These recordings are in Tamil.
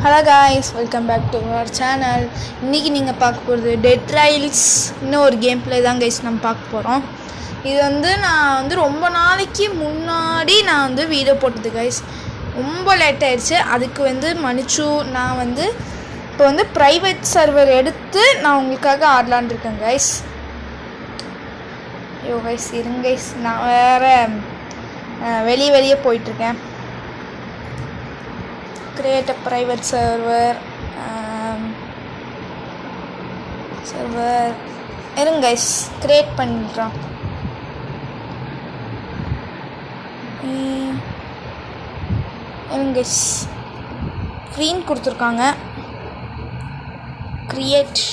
Hello guys, welcome back to our channel. இன்றைக்கி நீங்கள் பார்க்க போகிறது டெட் ட்ரைல்ஸ் இன்னும் ஒரு கேம் பிளே தான் கைஸ் நம்ம பார்க்க போகிறோம். இது நான் ரொம்ப நாளைக்கு முன்னாடி நான் வீடியோ போட்டது கைஸ். ரொம்ப லேட் ஆயிடுச்சு. அதுக்கு மன்னிச்சு நான் இப்போ ப்ரைவேட் சர்வர் எடுத்து நான் உங்களுக்காக ஆடலான் இருக்கேன் கைஸ். ஐயோ கைஸ் இருங்க கைஸ், நான் வேறு வெளியே போயிட்டுருக்கேன். Create a private server இருங்க கைஸ், கிரியேட் பண்ணிடுறோம். இருங்க கைஸ், ஸ்க்ரீன் கொடுத்துருக்காங்க. கிரியேட்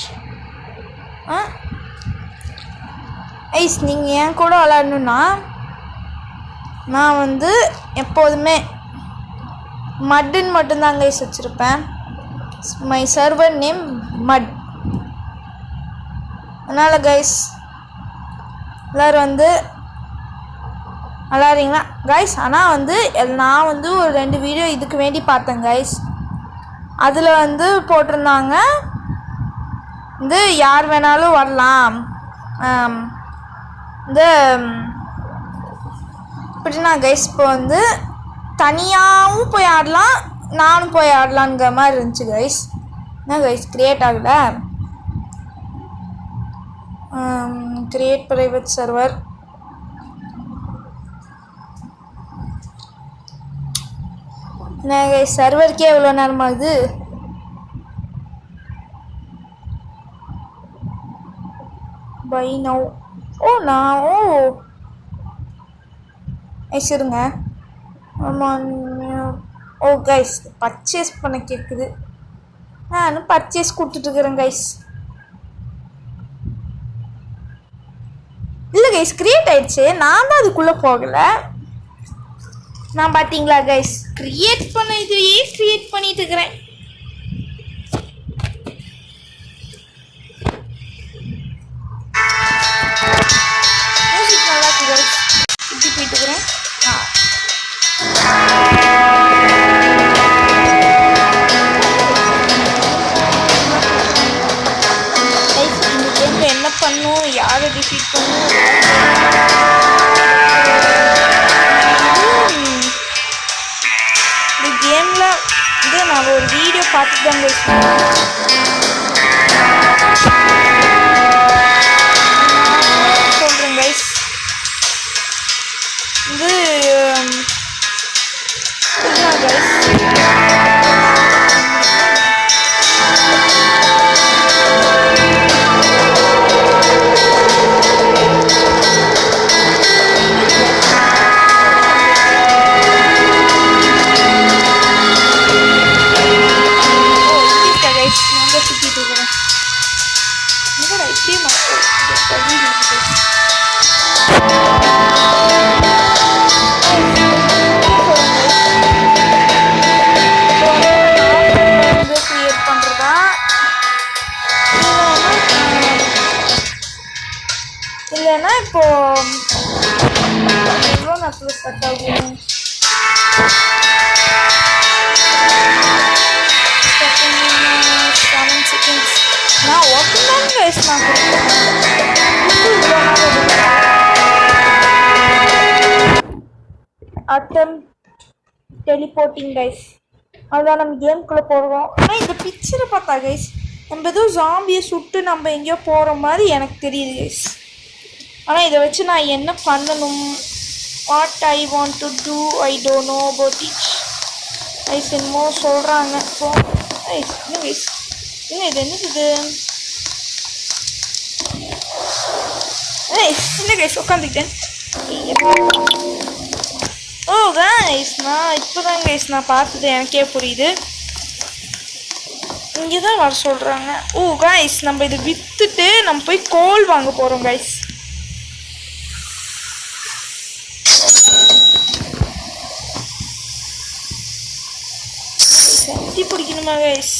ஐஸ். நீங்கள் ஏன் கூட விளாடணுன்னா நான் எப்போதுமே மட்டுன்னு மட்டும்தான் கைஸ் வச்சுருப்பேன். மை சர்வர் நேம் மட். அதனால் கைஸ் எல்லோரும் விளாட்றீங்களா கைஸ்? ஆனால் நான் ஒரு 2 வீடியோ இதுக்கு வேண்டி பார்த்தேன் கைஸ். அதில் போட்டிருந்தாங்க யார் வேணாலும் வரலாம், இப்படின்னா கைஸ் இப்போ தனியாகவும் போய் ஆடலாம், நானும் போய் ஆடலாங்கிற மாதிரி இருந்துச்சு கைஸ். என்ன கைஸ் கிரியேட் ஆகலை? Create private server. என்ன கைஸ் சர்வருக்கே எவ்வளோ நேரமாகுது? By now. இருங்க. ஆமாம். ஓ கைஸ், பர்ச்சேஸ் பண்ண கேட்குது. நானும் பர்ச்சேஸ் கொடுத்துட்ருக்குறேன் கைஸ். இல்லை கைஸ் கிரியேட் ஆயிடுச்சு, நான் தான் அதுக்குள்ளே போகலை. நான் பார்த்தீங்களா கைஸ், கிரியேட் பண்ண இதையே கிரியேட் பண்ணிட்டு இருக்கிறேன். மியூசிக் நல்லா இருக்கு கைஸ். இப்படி போயிட்டு இருக்கிறேன். என்ன பண்ணும், யாரை டிஃபீட் பண்ணும்? இந்த கேமில் நான் ஒரு வீடியோ பார்த்துட்டு தாங்க சொல்கிறேன் கைஸ். இல்லைன்னா இப்போ எவ்வளோ நேரத்தில் ஸ்டார்ட் ஆகும்? நான் ஓகே தான் கைஸ். நான் அட்டம் டெலிபோர்ட்டிங் கைஸ். அதுதான் நம்ம கேம்குள்ளே போடுறோம். ஆனால் இந்த பிக்சரை பார்த்தா கைஸ் நம்ம ஏதோ ஜாம்பியை சுட்டு நம்ம எங்கேயோ போகிற மாதிரி எனக்கு தெரியுது கைஸ். ஆனால் இதை வச்சு நான் என்ன பண்ணணும்? What I want to do I don't know about it ஐஸ். என்னமோ சொல்கிறாங்க. இப்போ ஐஸ் என்ன கைஸ், இது என்னது? என்ன கைஸ் உட்காந்துக்கிட்டேன். ஓ கைஸ், நான் இப்போ தான் கைஸ் நான் பார்த்தது, எனக்கே புரியுது. இங்கே தான் வர சொல்கிறாங்க. ஓ கைஸ், நம்ம இதை விற்றுட்டு நம்ம போய் கோல் வாங்க போகிறோம் கைஸ். சட்டி பிடிக்கணுமா கைஸ்?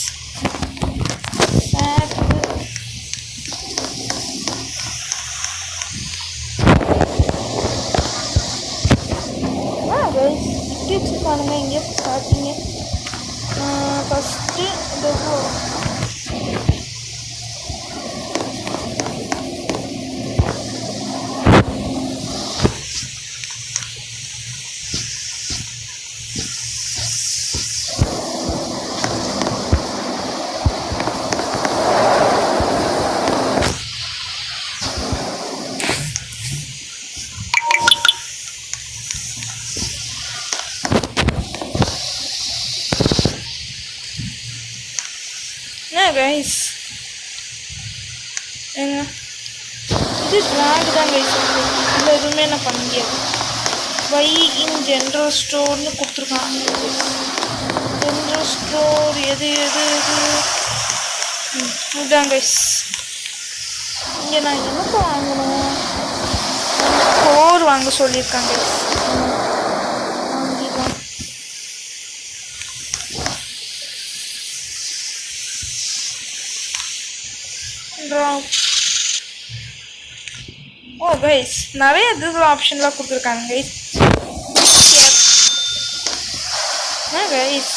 கைஸ் இப்படி வச்சுருக்கானுங்க. இங்கே ஸ்டார்டிங்கு ஃபஸ்ட்டு என்ன கைஸ் ஏங்க இது ட்ராக் தான் கைஸ் இதில் எதுவுமே நான் பண்ண முடியாது. பை இன் ஜென்ரல் ஸ்டோர்னு கொடுத்துருக்காங்க. ஜென்ரல் ஸ்டோர் எது எது எது இதுதான் கைஸ். இங்கே நான் என்னப்போ வாங்கணும்? கோர் வாங்க சொல்லியிருக்காங்க கைஸ். வாங்கிடலாம். ஓ கைஸ் நிறைய இதில் ஆப்ஷன்லாம் கொடுத்துருக்காங்க கைஸ். கைஸ்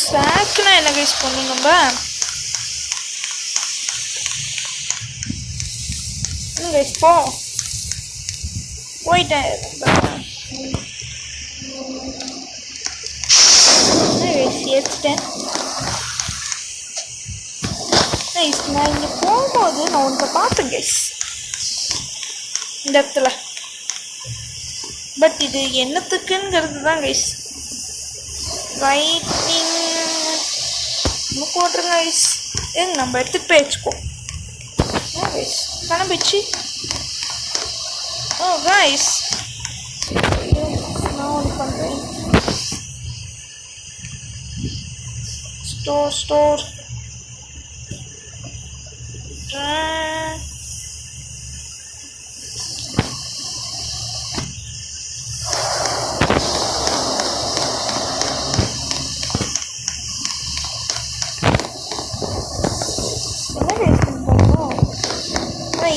ஸ்நாக்ஸ்னா என்ன கைஸ் பண்ணணும் நம்ம? கைஸ் போயிட்டேன். ஏற்றிட்டேன். கைஸ் நான் இங்கே போகும்போது நான் உன்கிட்ட பார்த்தேன் கைஸ் இந்த இடத்துல. பட் இது என்னத்துக்குங்கிறது தான் கைஸ். ரைட்டிங் போட்டுருங்க கைஸ். ஏங்க நம்ம எடுத்துகிட்டு போய் வச்சுக்கோ கைஸ். கிளம்பிச்சு. ஓ கைஸ் நான் ஒன்று பண்ணுறேன். ஸ்டோர்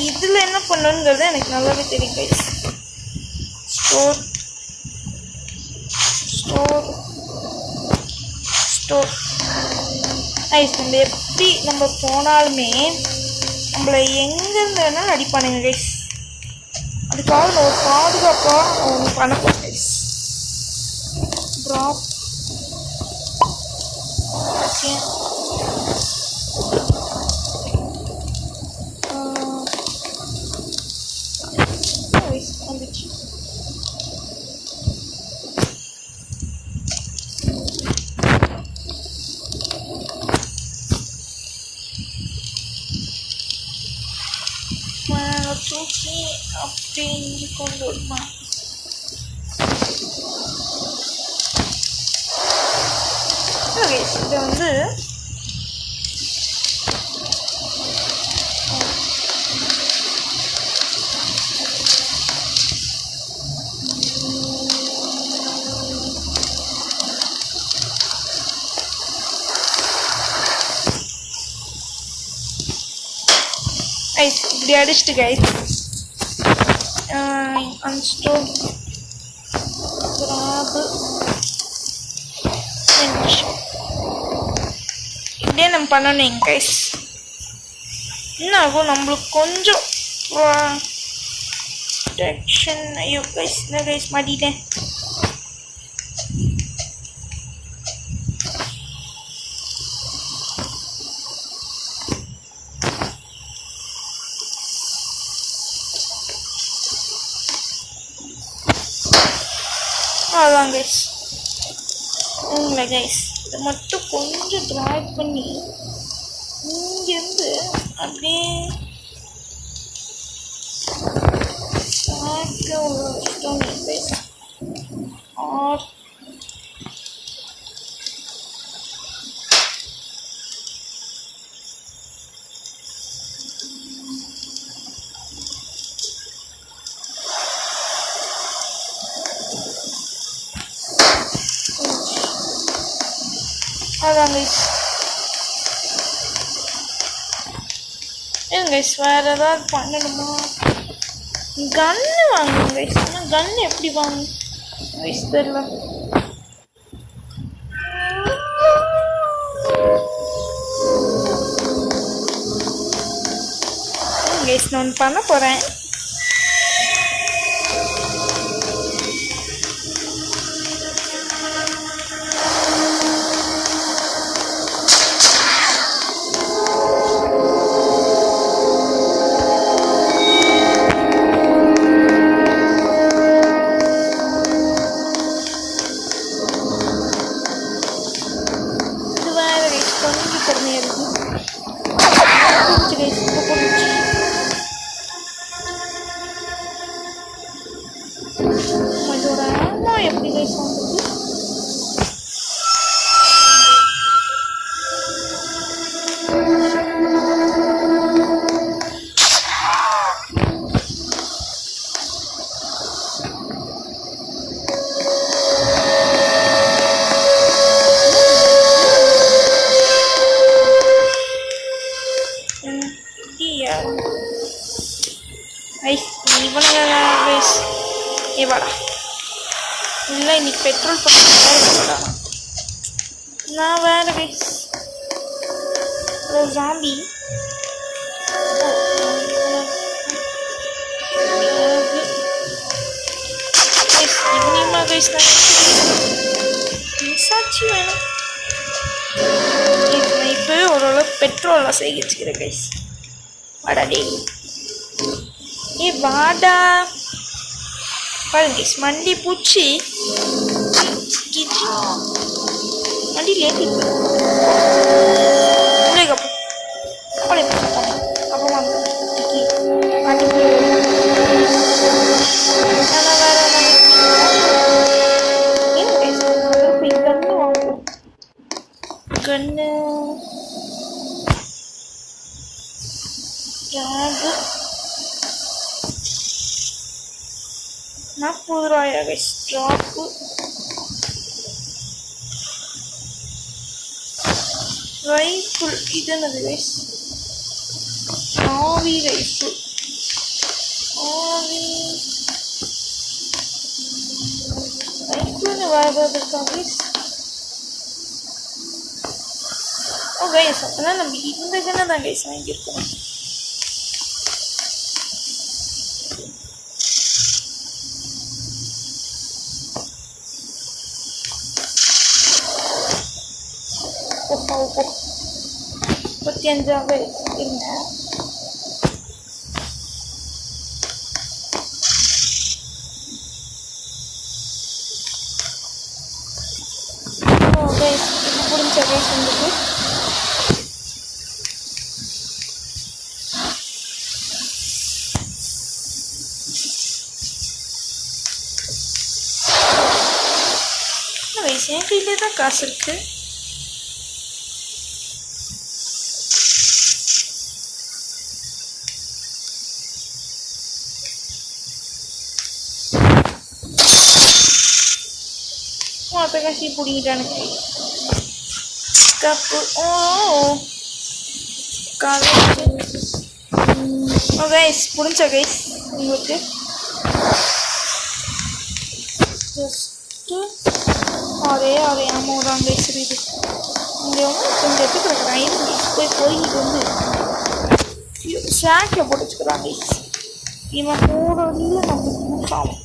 இதில் என்ன பண்ணணுங்கிறது எனக்கு நல்லாவே தெரியும் கைஸ். ஸ்டோர் கைஸ் நம்ம எப்படி நம்ம போனாலுமே நம்மளை எங்கேருந்து வேணாலும் அடிப்பானுங்க கைஸ். அதுக்காக நம்ம ஒரு பாதுகாப்பாக ஒன்று பண்ணப்போம் கைஸ். Drop okay. வந்துச்சு. தூக்கி அப்படி கொண்டு வருமா? இதை வந்து இப்படி அடிச்சுட்டு கைஸ் அன்ஸ்டோர் கிராப் இப்படியே நம்ம பண்ணணும் கைஸ். என்ன ஆகும் நம்மளுக்கு கொஞ்சம் ப்ரொடெக்ஷன். ஐயோ கைஸ் என்ன கைஸ் மாட்டிட்டேன். அதான் கைஸ் உங்களை கைஸ் இதை மட்டும் கொஞ்சம் ட்ராக் பண்ணி இங்கேருந்து அப்படியே கைஸ் ஆர் அதான் கைஸ். ஏங்க கைஸ் வேறு ஏதாவது பண்ணணுமா? கன்னு வாங்கணும் கைஸ். ஆனால் கன்னு எப்படி வாங்கணும் கைஸ் தெரியல. கைஸ் நான் பண்ண போகிறேன். எப்படி கைஸ் வந்துட்டு இவடா இல்லை இன்னைக்கு பெட்ரோல் பண்ண நான் வேற கைஸ் ஜாம்பி இவனிமா கைஸ் மிஸ்ஸாச்சு வேணும். நான் இப்போவே ஓரளவுக்கு பெட்ரோல்லாம் சேகரிச்சுக்கிறேன் கைஸ். வாடா டே ஏ வாடா பாருங்க கைஸ். மண்டி பூச்சி மண்டி லேட்டி அப்புறமா கண்ணு ₹40 கைஸ். ட்ராப்பு ரைஃபிள் இது என்னது கைஸ்? ஆவி ரைஃபிள் ரைஃபிள்னு வேறு ஏதாவது இருக்கா கைஸ்? ஓ கைஸ் அப்போனா நம்ம இந்த கண்ணை தான் கைஸ் வாங்கியிருக்கோம். $35 இருங்க. புரிஞ்ச கைஸ் வந்துட்டு கைஸ் என் கையிலே தான் காசு இருக்கு. மொத்த காசி பிடிக்கிட்டானு கப்பு. ஓ கைஸ் புரிஞ்சா கைஸ் உங்களுக்கு ஜஸ்ட்டு ஒரே அமௌண்ட் தான் கைஸ் இருக்குது. இங்கே வந்து கொஞ்சம் எடுத்துக்கிற டைம் போய்கிட்டு வந்து ஷேக்கில் போட்டு வச்சுக்கிறான் கைஸ். இவன் போகிற வழியில் நம்ம யூஸ் ஆகும்.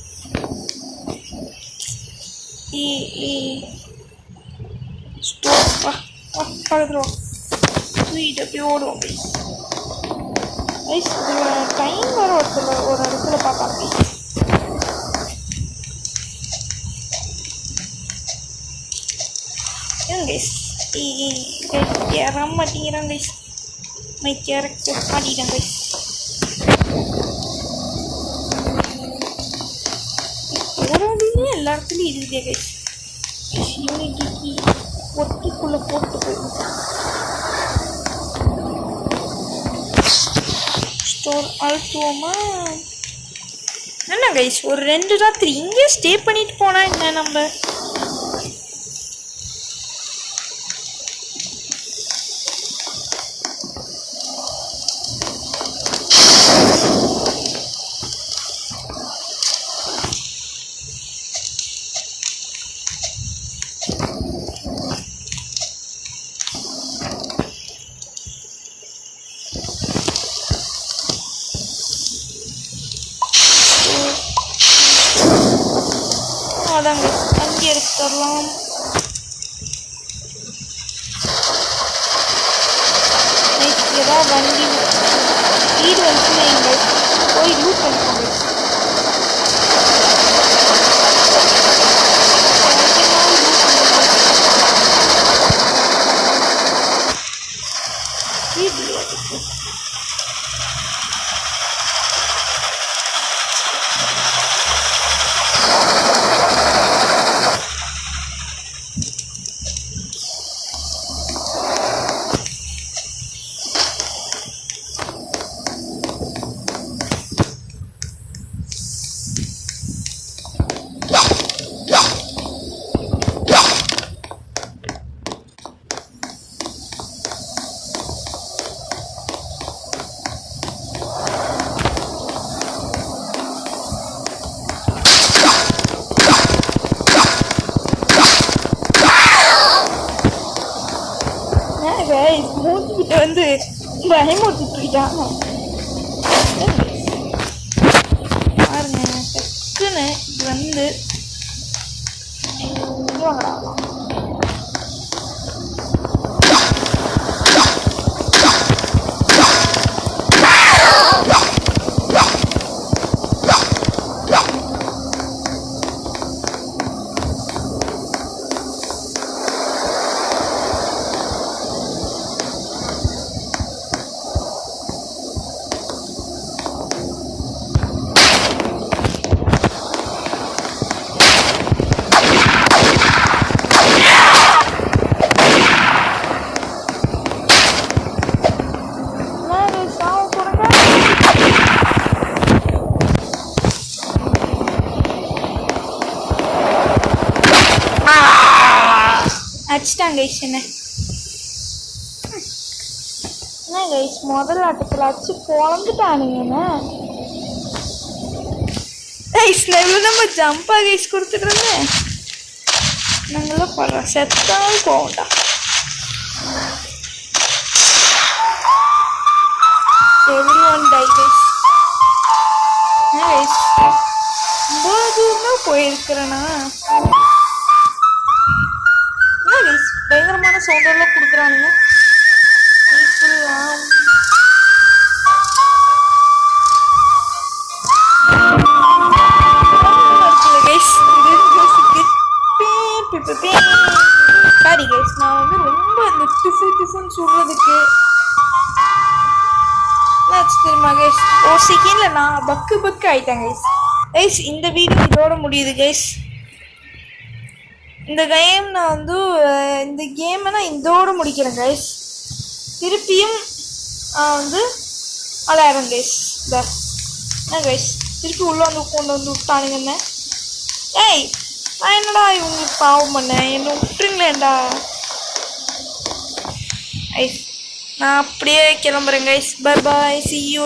ஸ்டோர் பக்கத்தில் ஸ்வீட் அப்படியே ஓடுவோம் கைஸ். கைஸ் இதில் டைம் வேறு ஒரு இடத்துல பார்த்தா கைஸ். ஏன் கைஸ் ஏற மாட்டேங்கிறான் கைஸ். மை கேரக்டர் மாட்டிட்டேன் கைஸ். எல்லா இடத்துலையும் இருக்குதே கைஸ். யூனிட்டிக்கு ஒட்டிக்குள்ளே போட்டு போயிடும். ஸ்டோர் அழுத்துவோமா என்ன கைஸ்? ஒரு 2 ராத்திரி இங்கே ஸ்டே பண்ணிட்டு போனா என்ன? நம்ம அதாங்க அங்கே எடுத்துடலாம். ஏதாவது வண்டி வீடு வந்துச்சுன்னா எங்க போய் லூட் பண்ணிக்கோங்க. மூஞ்சிக்கிட்ட வந்து பயமுறுத்திட்டாங்க பாருங்க. டக்குன்னு இது வந்து அடிச்சிட்டாங்க கைஸ். என்ன கைஸ் முதல் ஆட்டத்தில் அடிச்சு பொழந்துட்டானுங்க. நம்ம ஜம்பா கைஸ் கொடுத்துட்டு இருந்தேன். நாங்களாம் படுறோம் செத்தாலும் போகண்டா. everyone die guys. guys இவ்வளோ தூரமாக போயிருக்கிறேன்னா பயங்கரமான சவுண்டெல்லாம் கொடுக்குறானுங்க. சாரி கைஸ் நான் வந்து ரொம்ப இந்த டிஃபன் சொல்றதுக்கு தெரியுமா கைஸ் ஒரு செகண்ட்ல நான் பக்கு ஆயிட்டேன் கைஸ். கைஸ் இந்த வீடியோ இதோட முடியுது கைஸ். இந்த கேம் நான் வந்து இந்த கேமை நான் இதோடு முடிக்கிறேன் கைஸ். திருப்பியும் வந்து விளையாடுறேன் கைஸ். என்ன கைஸ் திருப்பி உள்ளே வந்து கொண்டு வந்து விட்டானுங்கண்ணே. ஏய் நான் என்னடா இவங்களுக்கு பாவம் பண்ணேன், என்ன விட்டுருங்களேன்டா. ஐஸ் நான் அப்படியே கிளம்புறேன் guys. Bye bye, see you.